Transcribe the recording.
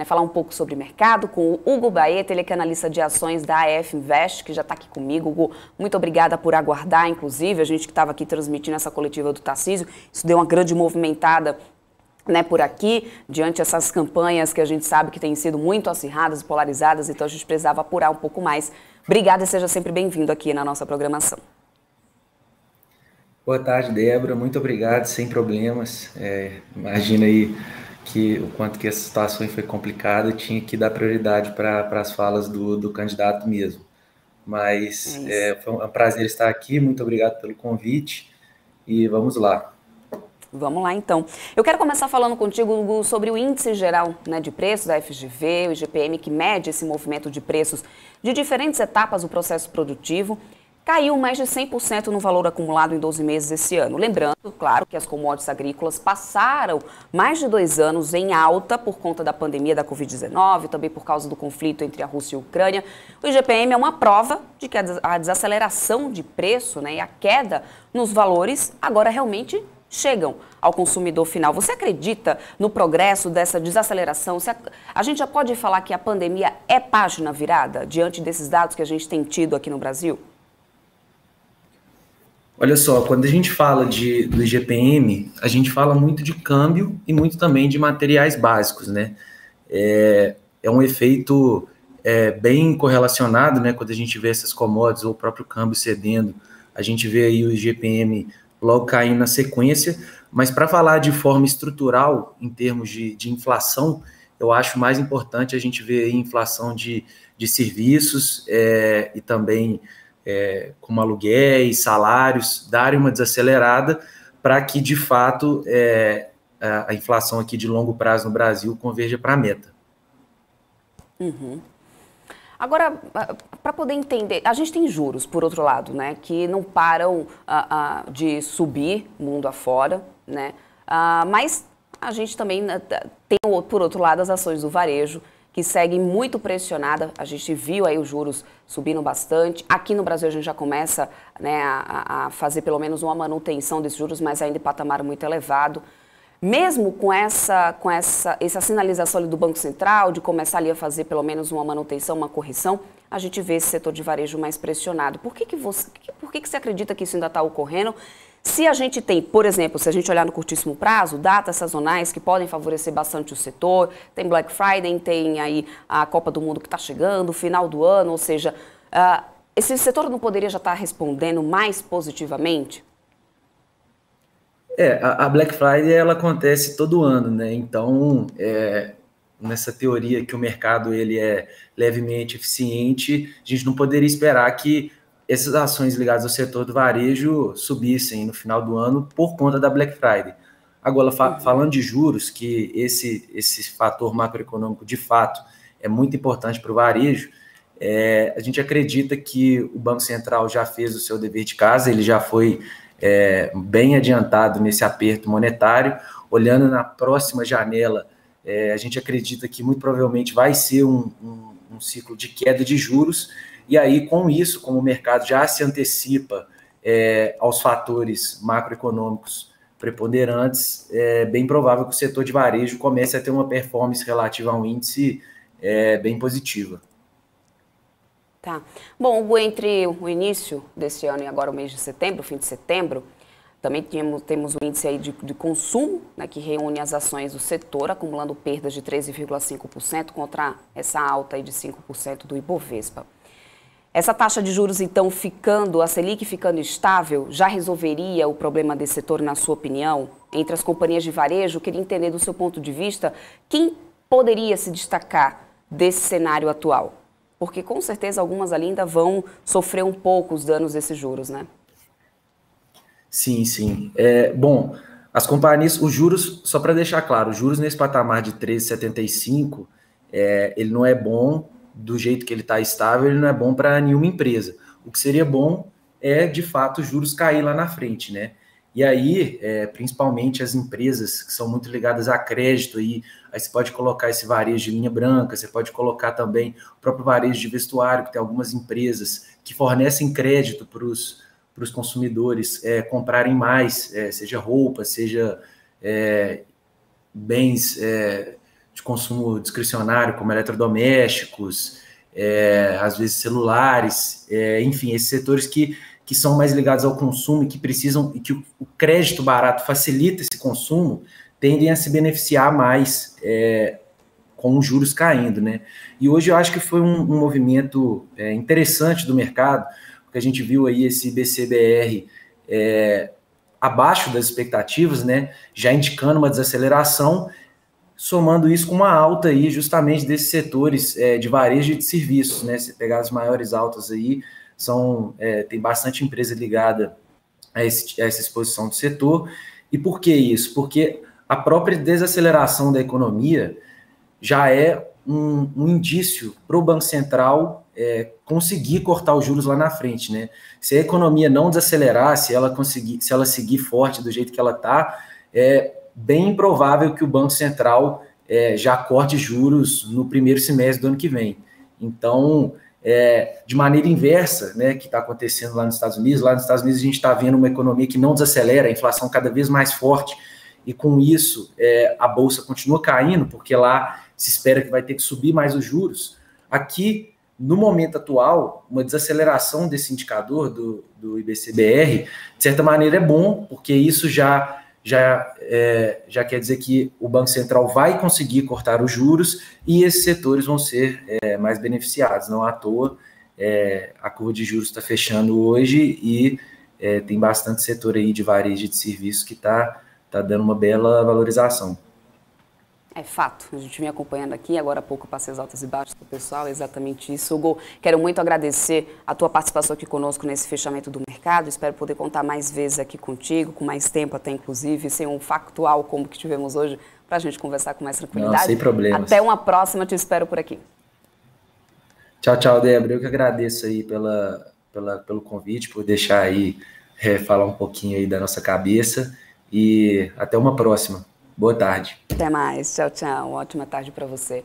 Falar um pouco sobre mercado com o Hugo Baeta, ele que é analista de ações da AF Invest, que já está aqui comigo. Hugo, muito obrigada por aguardar, inclusive, a gente que estava aqui transmitindo essa coletiva do Tarcísio, isso deu uma grande movimentada por aqui, diante dessas campanhas que a gente sabe que têm sido muito acirradas e polarizadas, então a gente precisava apurar um pouco mais. Obrigada e seja sempre bem-vindo aqui na nossa programação. Boa tarde, Débora, muito obrigado, sem problemas. Imagina aí que o quanto que essa situação foi complicada, tinha que dar prioridade para as falas do candidato mesmo. Mas foi um prazer estar aqui, muito obrigado pelo convite e vamos lá. Vamos lá, então. Eu quero começar falando contigo, Hugo, sobre o índice geral de preços, da FGV, o IGPM, que mede esse movimento de preços de diferentes etapas do processo produtivo. Caiu mais de 100% no valor acumulado em 12 meses esse ano. Lembrando, claro, que as commodities agrícolas passaram mais de 2 anos em alta por conta da pandemia da Covid-19, também por causa do conflito entre a Rússia e a Ucrânia. O IGPM é uma prova de que a desaceleração de preço e a queda nos valores agora realmente chegam ao consumidor final. Você acredita no progresso dessa desaceleração? A gente já pode falar que a pandemia é página virada diante desses dados que a gente tem tido aqui no Brasil? Olha só, quando a gente fala do IGPM, a gente fala muito de câmbio e muito também de materiais básicos, né? É um efeito bem correlacionado, né? Quando a gente vê essas commodities ou o próprio câmbio cedendo, a gente vê aí o IGPM logo caindo na sequência, mas para falar de forma estrutural, em termos de inflação, eu acho mais importante a gente ver aí inflação de serviços e também como aluguéis, salários, darem uma desacelerada para que, de fato, a inflação aqui de longo prazo no Brasil converja para a meta. Uhum. Agora, para poder entender, a gente tem juros, por outro lado, que não param de subir mundo afora, mas a gente também tem, por outro lado, as ações do varejo, que seguem muito pressionada. A gente viu aí os juros subindo bastante. Aqui no Brasil a gente já começa a fazer pelo menos uma manutenção desses juros, mas ainda em patamar muito elevado. Mesmo com essa sinalização ali do Banco Central, de começar ali a fazer pelo menos uma manutenção, uma correção, a gente vê esse setor de varejo mais pressionado. Por que você acredita que isso ainda está ocorrendo? Se a gente tem, por exemplo, se a gente olhar no curtíssimo prazo, datas sazonais que podem favorecer bastante o setor, tem Black Friday, tem aí a Copa do Mundo que está chegando, o final do ano, ou seja, esse setor não poderia já estar respondendo mais positivamente? A Black Friday ela acontece todo ano, né? Então, nessa teoria que o mercado ele é levemente eficiente, a gente não poderia esperar que essas ações ligadas ao setor do varejo subissem no final do ano por conta da Black Friday. Agora, falando de juros, que esse fator macroeconômico, de fato, é muito importante para o varejo, a gente acredita que o Banco Central já fez o seu dever de casa, ele já foi bem adiantado nesse aperto monetário. Olhando na próxima janela, a gente acredita que muito provavelmente vai ser um ciclo de queda de juros, e aí, com isso, como o mercado já se antecipa aos fatores macroeconômicos preponderantes, é bem provável que o setor de varejo comece a ter uma performance relativa ao índice bem positiva. Tá. Bom, Hugo, entre o início desse ano e agora o mês de setembro, fim de setembro, também temos o índice aí de consumo, que reúne as ações do setor, acumulando perdas de 13,5% contra essa alta aí de 5% do Ibovespa. Essa taxa de juros, então, a Selic ficando estável, já resolveria o problema desse setor, na sua opinião? Entre as companhias de varejo, eu queria entender do seu ponto de vista, quem poderia se destacar desse cenário atual? Porque, com certeza, algumas ali ainda vão sofrer um pouco os danos desses juros, né? Sim, sim. Bom, as companhias, os juros, só para deixar claro, os juros nesse patamar de 13,75, ele não é bom do jeito que ele está estável, ele não é bom para nenhuma empresa. O que seria bom é, de fato, os juros cair lá na frente, né? E aí, principalmente as empresas que são muito ligadas a crédito, aí você pode colocar esse varejo de linha branca, você pode colocar também o próprio varejo de vestuário, que tem algumas empresas que fornecem crédito para os consumidores comprarem mais, seja roupa, seja bens de consumo discricionário, como eletrodomésticos, às vezes celulares, enfim, esses setores que são mais ligados ao consumo e que precisam, e que o crédito barato facilita esse consumo, tendem a se beneficiar mais com os juros caindo, né? E hoje eu acho que foi um movimento interessante do mercado, porque a gente viu aí esse BCBR abaixo das expectativas, né? Já indicando uma desaceleração, somando isso com uma alta aí justamente desses setores de varejo e de serviços, né? Se pegar as maiores altas aí, tem bastante empresa ligada a essa exposição do setor. E por que isso? Porque a própria desaceleração da economia já é um indício para o Banco Central conseguir cortar os juros lá na frente, né? Se a economia não desacelerar, se ela seguir forte do jeito que ela está, é bem improvável que o Banco Central já corte juros no primeiro semestre do ano que vem. Então, de maneira inversa, né, que está acontecendo lá nos Estados Unidos a gente está vendo uma economia que não desacelera, a inflação cada vez mais forte, e com isso a Bolsa continua caindo, porque lá se espera que vai ter que subir mais os juros. Aqui, no momento atual, uma desaceleração desse indicador do IBCBR, de certa maneira é bom, porque isso já quer dizer que o Banco Central vai conseguir cortar os juros e esses setores vão ser mais beneficiados. Não à toa, a curva de juros está fechando hoje e tem bastante setor aí de varejo e de serviço que está dando uma bela valorização. É fato, a gente vem acompanhando aqui, agora há pouco eu passei as altas e baixas para o pessoal, é exatamente isso. Hugo, quero muito agradecer a tua participação aqui conosco nesse fechamento do mercado, espero poder contar mais vezes aqui contigo, com mais tempo até inclusive, sem um factual como que tivemos hoje, para a gente conversar com mais tranquilidade. Não, sem problemas. Até uma próxima, te espero por aqui. Tchau, tchau, Débora, eu que agradeço aí pelo convite, por deixar aí, falar um pouquinho aí da nossa cabeça e até uma próxima. Boa tarde. Até mais. Tchau, tchau. Ótima tarde para você.